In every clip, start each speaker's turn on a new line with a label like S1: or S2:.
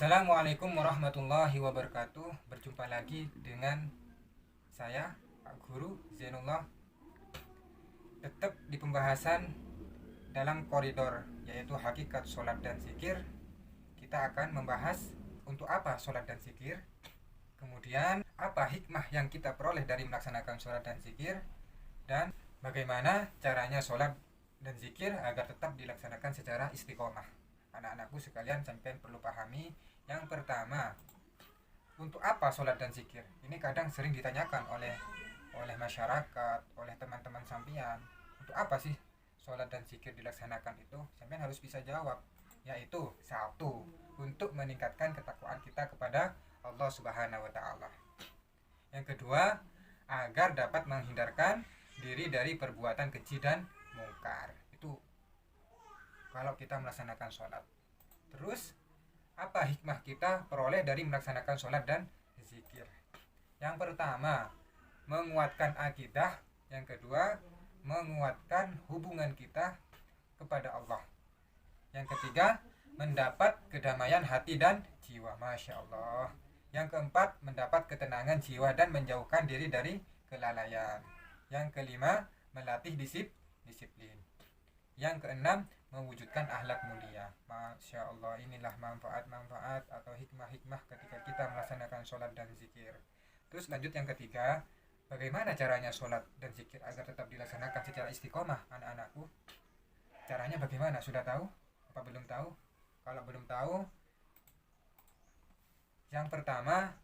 S1: Assalamualaikum warahmatullahi wabarakatuh. Berjumpa lagi dengan saya, Pak Guru Zainullah. Tetap di pembahasan dalam koridor yaitu hakikat sholat dan zikir. Kita akan membahas untuk apa sholat dan zikir, kemudian apa hikmah yang kita peroleh dari melaksanakan sholat dan zikir, dan bagaimana caranya sholat dan zikir agar tetap dilaksanakan secara istiqomah. Anak-anakku sekalian, sampai perlu pahami. Yang pertama, untuk apa sholat dan zikir? Ini kadang sering ditanyakan oleh masyarakat, oleh teman-teman sampian. Untuk apa sih sholat dan zikir dilaksanakan itu? Sampian harus bisa jawab, yaitu satu, untuk meningkatkan ketakwaan kita kepada Allah Subhanahu wa Ta'ala. Yang kedua, agar dapat menghindarkan diri dari perbuatan keji dan mungkar. Itu kalau kita melaksanakan sholat. Terus apa hikmah kita peroleh dari melaksanakan sholat dan zikir? Yang pertama, menguatkan akidah. Yang kedua, menguatkan hubungan kita kepada Allah. Yang ketiga, mendapat kedamaian hati dan jiwa. Masya Allah. Yang keempat, mendapat ketenangan jiwa dan menjauhkan diri dari kelalaian. Yang kelima, melatih disiplin. Yang keenam, mewujudkan akhlak mulia. Masya Allah, inilah manfaat-manfaat atau hikmah-hikmah ketika kita melaksanakan sholat dan zikir. Terus lanjut yang ketiga, bagaimana caranya sholat dan zikir agar tetap dilaksanakan secara istiqomah, anak-anakku? Caranya bagaimana? Sudah tahu? Apa belum tahu? Kalau belum tahu, yang pertama,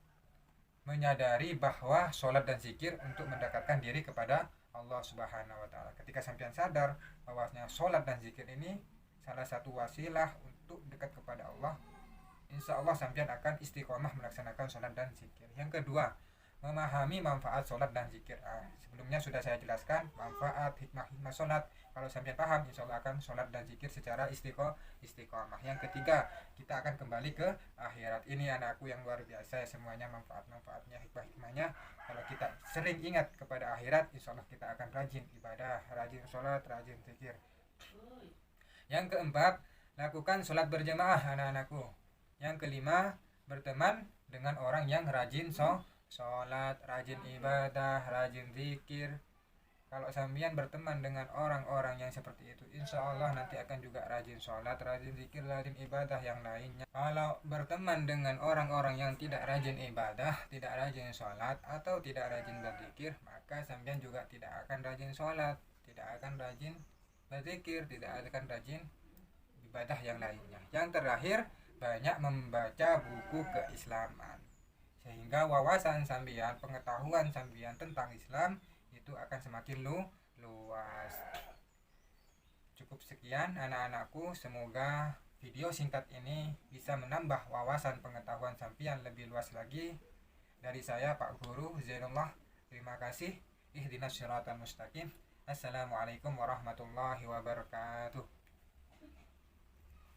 S1: menyadari bahwa sholat dan zikir untuk mendekatkan diri kepada Allah Subhanahu wa Ta'ala. Ketika sampean sadar bahwasanya sholat dan zikir ini salah satu wasilah untuk dekat kepada Allah, insya Allah sampean akan istiqomah melaksanakan sholat dan zikir. Yang kedua, memahami manfaat sholat dan zikir. Sebelumnya sudah saya jelaskan manfaat hikmah sholat. Kalau sampean paham, insya Allah akan sholat dan zikir secara istiqomah. Yang ketiga, kita akan kembali ke akhirat. Ini anakku yang luar biasa ya, semuanya manfaat-manfaatnya, hikmah-hikmahnya. Kalau kita sering ingat kepada akhirat, insya Allah kita akan rajin ibadah, rajin sholat, rajin zikir. Yang keempat, lakukan sholat berjamaah, anak-anakku. Yang kelima, berteman dengan orang yang rajin sholat, rajin ibadah, rajin zikir. Kalau sampean berteman dengan orang-orang yang seperti itu, insya Allah nanti akan juga rajin sholat, rajin zikir, rajin ibadah yang lainnya. Kalau berteman dengan orang-orang yang tidak rajin ibadah, tidak rajin sholat, atau tidak rajin berzikir, maka sampean juga tidak akan rajin sholat, tidak akan rajin berzikir, tidak akan rajin ibadah yang lainnya. Yang terakhir, banyak membaca buku keislaman, sehingga wawasan sampean, pengetahuan sampean tentang Islam itu akan semakin luas. Cukup sekian anak-anakku, semoga video singkat ini bisa menambah wawasan pengetahuan sampean lebih luas lagi. Dari saya Pak Guru Zainullah, terima kasih. Ihdinas syiratal mustaqim. Assalamualaikum warahmatullahi wabarakatuh.